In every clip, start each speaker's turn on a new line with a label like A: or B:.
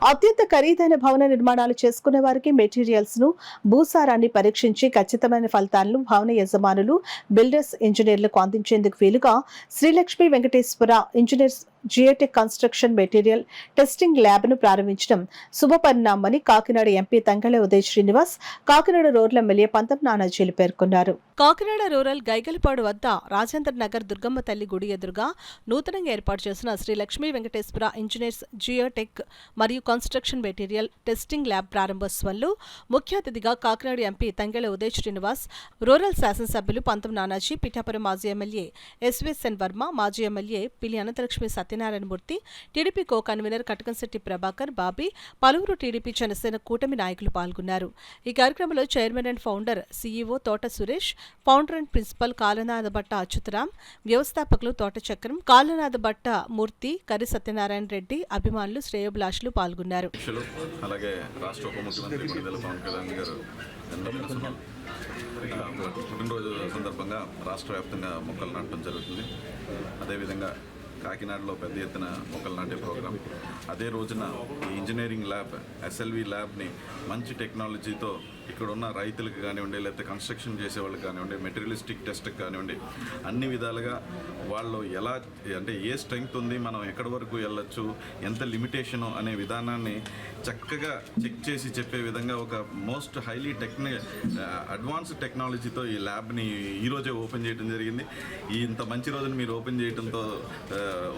A: అత్యంత ఖరీదైన భవన నిర్మాణాలు చేసుకునే వారికి మెటీరియల్స్ ను భూసారాన్ని పరీక్షించి ఖచ్చితమైన ఫలితాలను భవన యజమానులు బిల్డర్స్ ఇంజనీర్లకు అందించేందుకు వీలుగా Srilakshmi Venkateswara engineers geotech construction material testing lab ను ప్రారంభించడం శుభపరిణామని Kakinada MP Tangella Uday Srinivas, Kakinada rural MLA Pantham నానాజీలు పేర్కొన్నారు. కాకినాడ రూరల్ గైగలపాడు వద్ద రాజేంద్ర నగర్ దుర్గమ్మ తల్లి గుడి ఎదురుగా నూతనంగా ఏర్పాటు చేసిన శ్రీ లక్ష్మీ వెంకటేశ్వర ఇంజనీర్స్ జియోటెక్ మరియు కన్స్ట్రక్షన్ మెటీరియల్ టెస్టింగ్ ల్యాబ్ ప్రారంభోత్సవంలో ముఖ్య అతిథిగా కాకినాడ ఎంపీ తంగెళ్ల ఉదయ్ శ్రీనివాస్, రూరల్ శాసనసభ్యులు పంతం నానాజీ, పిఠాపురం మాజీ ఎమ్మెల్యే ఎస్వీఎస్ఎన్ వర్మ, మాజీ MLA Pilli Anantalakshmi Satyanarayanamurthy, TDP co convener Katakamsetti Prabhakar, Bobby, పలువురు టీడీపీ జనసేన కూటమి నాయకులు పాల్గొన్నారు. ఈ కార్యక్రమంలో chairman and founder CEO Thota Suresh, founder and principal Kalanathabhatta Achyutaram, వ్యవస్థాపకులు తోట చక్రం, కాలనాథభట్ట మూర్తి, కరి సత్యనారాయణ రెడ్డి, అభిమానులు, శ్రేయోభిలాషులు పాల్గొన్నారు.
B: అలాగే రాష్ట్ర ఉప ముఖ్యమంత్రి కొణిదెల పవన్ కళ్యాణ్ గారు పుట్టినరోజు సందర్భంగా రాష్ట్ర వ్యాప్తంగా మొక్కలు నాటడం జరుగుతుంది. అదేవిధంగా కాకినాడలో పెద్ద ఎత్తున మొక్కలు నాటే ప్రోగ్రాం. అదే రోజున ఈ ఇంజనీరింగ్ ల్యాబ్ ఎస్ఎల్వి ల్యాబ్ని మంచి టెక్నాలజీతో ఇక్కడ ఉన్న రైతులకు కానివ్వండి, లేకపోతే కన్స్ట్రక్షన్ చేసే వాళ్ళకి కానివ్వండి, మెటీరియలిస్టిక్ టెస్ట్కి కానివ్వండి, అన్ని విధాలుగా వాళ్ళు ఎలా అంటే ఏ స్ట్రెంగ్త్ ఉంది, మనం ఎక్కడి వరకు వెళ్ళొచ్చు, ఎంత లిమిటేషను అనే విధానాన్ని చక్కగా చెక్ చేసి చెప్పే విధంగా ఒక మోస్ట్ హైలీ అడ్వాన్స్డ్ టెక్నాలజీతో ఈ ల్యాబ్ని ఈరోజే ఓపెన్ చేయడం జరిగింది. ఇంత మంచి రోజున మీరు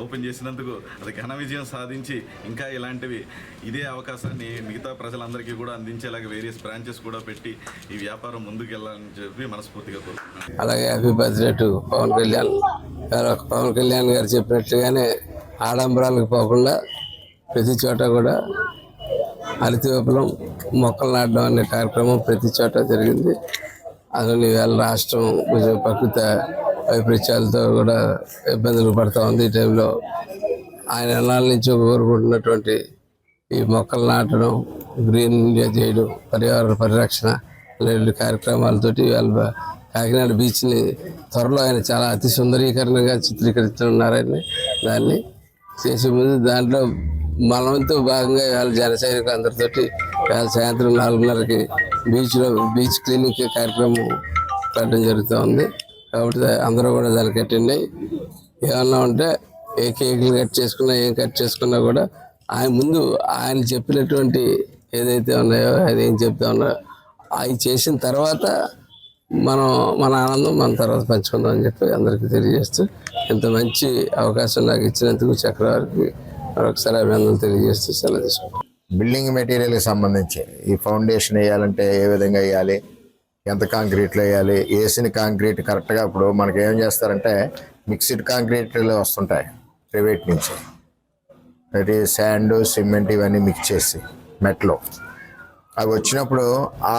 B: ఓపెన్ చేసినందుకు అది ఘన విజయం సాధించి ఇంకా ఇలాంటివి ఇదే అవకాశాన్ని మిగతా ప్రజలందరికీ కూడా అందించేలాగా వేరియస్ బ్రాంచెస్ కూడా పెట్టి ఈ వ్యాపారం ముందుకు వెళ్ళాలని చెప్పి మనస్ఫూర్తిగా కోరుకుంటున్నాను.
C: అలాగే happy birthday to Pawan Kalyan గారు చెప్పినట్లుగానే ఆడంబరాలకు పోకుండా ప్రతి చోట కూడా హరిత విప్లవం మొక్కలు నాటడం అనే కార్యక్రమం ప్రతి చోట జరిగింది. అందులో ఇవాళ రాష్ట్రం కొంచెం ప్రకృతి వైపరీత్యాలతో కూడా ఇబ్బందులు పడుతూ ఉంది. ఈ టైంలో ఆయన ఎన్నాళ్ళ నుంచి కోరుకుంటున్నటువంటి ఈ మొక్కలు నాటడం, గ్రీన్ ఇండియా చేయడం, పర్యావరణ పరిరక్షణ అనేటువంటి కార్యక్రమాలతోటి వాళ్ళ కాకినాడ బీచ్ని త్వరలో ఆయన చాలా అతి సుందరీకరణగా చిత్రీకరిస్తున్నారని దాన్ని చేసే ముందు దాంట్లో మనవంతో భాగంగా వాళ్ళ జన సైనికులు అందరితోటి వాళ్ళ సాయంత్రం 4:30కి బీచ్ క్లీనింగ్ కార్యక్రమం పెట్టడం జరుగుతూ ఉంది. కాబట్టి అందరూ కూడా దానికి అటెండ్ అయ్యి ఏమన్నా ఉంటే ఏ కేకులు కట్ చేసుకున్నా, ఏం కట్ చేసుకున్నా కూడా ఆయన చెప్పినటువంటి ఏదైతే ఉన్నాయో అది ఏం చెప్తా ఉన్నాయో అవి చేసిన తర్వాత మన ఆనందం మన తర్వాత పంచుకుందాం అని చెప్పి అందరికీ తెలియజేస్తూ ఇంత మంచి అవకాశం నాకు ఇచ్చినందుకు చక్రవర్తికి మరొకసారి అభినందనలు తెలియజేస్తూ సెలవు తీసుకుంటాం.
D: బిల్డింగ్ మెటీరియల్కి సంబంధించి ఈ ఫౌండేషన్ వేయాలంటే ఏ విధంగా వేయాలి, ఎంత కాంక్రీట్లో వేయాలి, వేసిన కాంక్రీట్ కరెక్ట్గా ఇప్పుడు మనకి ఏం చేస్తారంటే మిక్స్డ్ కాంక్రీట్లు వస్తుంటాయి ప్రైవేట్ నుంచి, అది శాండ్, సిమెంట్ ఇవన్నీ మిక్స్ చేసి మెట్లో అవి వచ్చినప్పుడు ఆ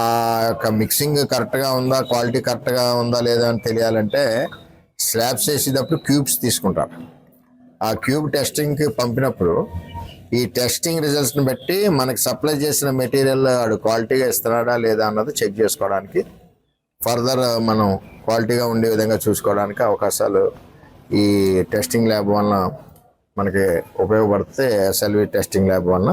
D: యొక్క మిక్సింగ్ కరెక్ట్గా ఉందా, క్వాలిటీ కరెక్ట్గా ఉందా లేదా అని తెలియాలంటే స్లాబ్స్ వేసేటప్పుడు క్యూబ్స్ తీసుకుంటారు. ఆ క్యూబ్ టెస్టింగ్కి పంపినప్పుడు ఈ టెస్టింగ్ రిజల్ట్స్ని బట్టి మనకి సప్లై చేసిన మెటీరియల్ వాడు క్వాలిటీగా ఇస్తున్నాడా లేదా అన్నది చెక్ చేసుకోవడానికి, ఫర్దర్ మనం క్వాలిటీగా ఉండే విధంగా చూసుకోవడానికి అవకాశాలు ఈ టెస్టింగ్ ల్యాబ్ వలన మనకి ఉపయోగపడితే ఎస్ఎల్వి టెస్టింగ్ ల్యాబ్ వలన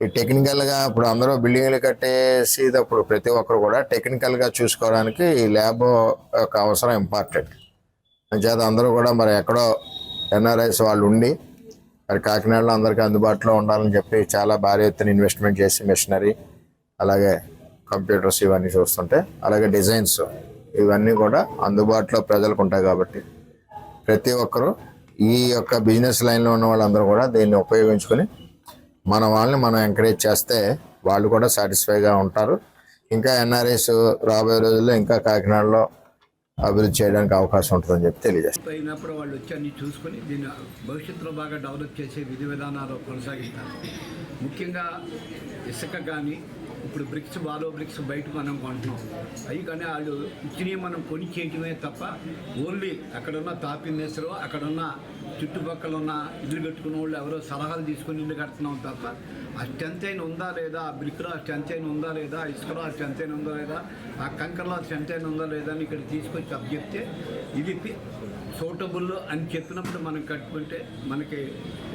D: ఈ టెక్నికల్గా ఇప్పుడు అందరూ బిల్డింగ్లు కట్టేసేటప్పుడు ప్రతి ఒక్కరు కూడా టెక్నికల్గా చూసుకోవడానికి ఈ ల్యాబ్ యొక్క అవసరం ఇంపార్టెంట్. అంచేత అందరూ కూడా మరి ఎక్కడో ఎన్ఆర్ఐస్ వాళ్ళు ఉండి మరి కాకినాడలో అందరికీ అందుబాటులో ఉండాలని చెప్పి చాలా భారీ ఎత్తున ఇన్వెస్ట్మెంట్ చేసి మెషినరీ, అలాగే కంప్యూటర్స్ ఇవన్నీ చూస్తుంటే, అలాగే డిజైన్స్ ఇవన్నీ కూడా అందుబాటులో ప్రజలకు ఉంటాయి. కాబట్టి ప్రతి ఒక్కరూ ఈ యొక్క బిజినెస్ లైన్లో ఉన్న వాళ్ళందరూ కూడా దీన్ని ఉపయోగించుకొని మన వాళ్ళని మనం ఎంకరేజ్ చేస్తే వాళ్ళు కూడా సాటిస్ఫైగా ఉంటారు. ఇంకా ఎన్ఆర్ఐస్ రాబోయే రోజుల్లో ఇంకా కాకినాడలో అభివృద్ధి చేయడానికి అవకాశం ఉంటుందని చెప్పి తెలియజేస్తారు.
E: అయినప్పుడు వాళ్ళు వచ్చి అన్ని చూసుకొని దీన్ని భవిష్యత్తులో బాగా డెవలప్ చేసే విధి విధానాలు కొనసాగిస్తారు. ముఖ్యంగా ఇసుక కానీ ఇప్పుడు బాలో బ్రిక్స్ బయట మనం కొంటున్నాం, అవి కానీ వాళ్ళు ఇచ్చినవి మనం కొని చేయటమే తప్ప ఓన్లీ అక్కడున్న తాపిన్నేసరో అక్కడున్న చుట్టుపక్కల ఉన్న ఇల్లు కట్టుకున్న వాళ్ళు ఎవరో సలహాలు తీసుకొని ఇల్లు కడుతున్నాం తప్ప ఆ స్ట్రెంత్ అయిన ఉందా లేదా, ఆ బ్రిక్లో ఆ స్ట్రెంత్ అయిన ఉందా లేదా, ఆ ఇసుకలో ఆ స్ట్రెంత్ అయిన ఉందా లేదా, ఆ కంకర్లో ఆ స్ట్రెంత్ అయిన ఉందా లేదా అని ఇక్కడ తీసుకొచ్చి అప్పచెప్తే ఇది సూటబుల్ అని చెప్పినప్పుడు మనం కట్టుకుంటే మనకి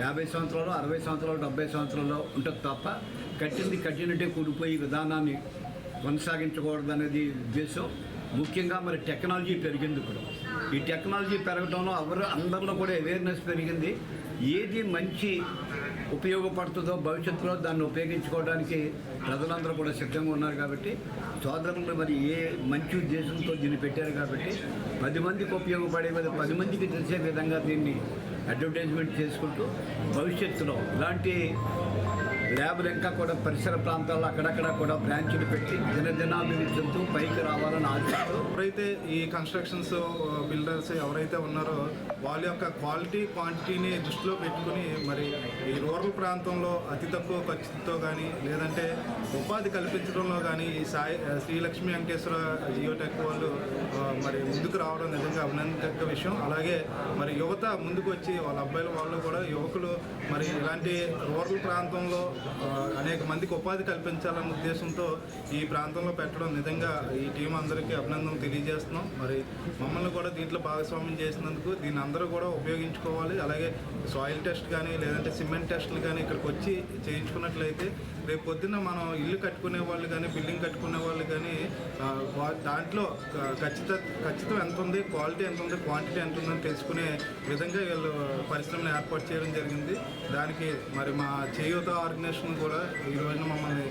E: 50 సంవత్సరాలు, 60 సంవత్సరాలు, 70 సంవత్సరాలు ఉంటుంది తప్ప కట్టింది కట్టినట్టే కూలిపోయి విధానాన్ని కొనసాగించకూడదు అనేది ఉద్దేశం. ముఖ్యంగా మరి టెక్నాలజీ పెరిగింది. ఇప్పుడు ఈ టెక్నాలజీ పెరగడంలో అందరిలో కూడా అవేర్నెస్ పెరిగింది. ఏది మంచి ఉపయోగపడుతుందో భవిష్యత్తులో దాన్ని ఉపయోగించుకోవడానికి ప్రజలందరూ కూడా సిద్ధంగా ఉన్నారు. కాబట్టి సోదరులు మరి ఏ మంచి ఉద్దేశంతో దీన్ని పెట్టారు కాబట్టి 10 మందికి ఉపయోగపడే 10 మందికి తెలిసే విధంగా దీన్ని అడ్వర్టైజ్మెంట్ చేసుకుంటూ భవిష్యత్తులో ఇలాంటి ల్యాబ్లు ఇంకా కూడా పరిసర ప్రాంతాల్లో అక్కడక్కడ కూడా బ్రాంచ్లు పెట్టి దినదినాభివృద్ధి చెందుతూ పైకి రావాలని ఆశిస్తూ
F: ఎవరైతే ఈ కన్స్ట్రక్షన్స్ బిల్డర్స్ ఎవరైతే ఉన్నారో వాళ్ళ యొక్క క్వాలిటీ క్వాంటిటీని దృష్టిలో పెట్టుకుని మరి ఈ రూరల్ ప్రాంతంలో అతి తక్కువ ఖర్చుతో కానీ లేదంటే ఉపాధి కల్పించడంలో కానీ ఈ శ్రీలక్ష్మీ వెంకటేశ్వర జియోటెక్ వాళ్ళు మరి ముందుకు రావడం నిజంగా అభినందక విషయం. అలాగే మరి యువత ముందుకు వచ్చి వాళ్ళ అబ్బాయిలు వాళ్ళు కూడా యువకులు మరి ఇలాంటి రూరల్ ప్రాంతంలో అనేక మందికి ఉపాధి కల్పించాలన్న ఉద్దేశంతో ఈ ప్రాంతంలో పెట్టడం నిజంగా ఈ టీం అందరికీ అభినందనలు తెలియజేస్తున్నాం. మరి మమ్మల్ని కూడా దీంట్లో భాగస్వామ్యం చేసినందుకు దీన్ని అందరూ కూడా ఉపయోగించుకోవాలి. అలాగే సాయిల్ టెస్ట్ కానీ లేదంటే సిమెంట్ టెస్టులు కానీ ఇక్కడికి వచ్చి చేయించుకున్నట్లయితే రేపు పొద్దున్న మనం ఇల్లు కట్టుకునే వాళ్ళు కానీ బిల్డింగ్ కట్టుకునే వాళ్ళు కానీ దాంట్లో ఖచ్చితం ఎంత ఉంది, క్వాలిటీ ఎంత ఉంది, క్వాంటిటీ ఎంత ఉందని తెలుసుకునే విధంగా వీళ్ళు పరిశ్రమను ఏర్పాటు చేయడం జరిగింది. దానికి మరి మా చేయూత ఆర్గనైజేషన్ కూడా ఈ రోజున మమ్మల్ని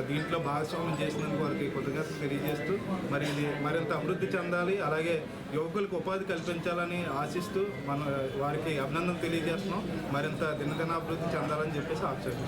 F: దీంట్లో భాగస్వామ్యం చేసినందుకు వారికి కృతజ్ఞతలు తెలియజేస్తూ మరి ఇది మరింత అభివృద్ధి చెందాలి, అలాగే యువకులకు ఉపాధి కల్పించాలని ఆశిస్తూ వారికి అభినందనలు తెలియజేస్తున్నాం. మరింత దినదినాభివృద్ధి చెందాలని చెప్పేసి ఆశిస్తున్నాం.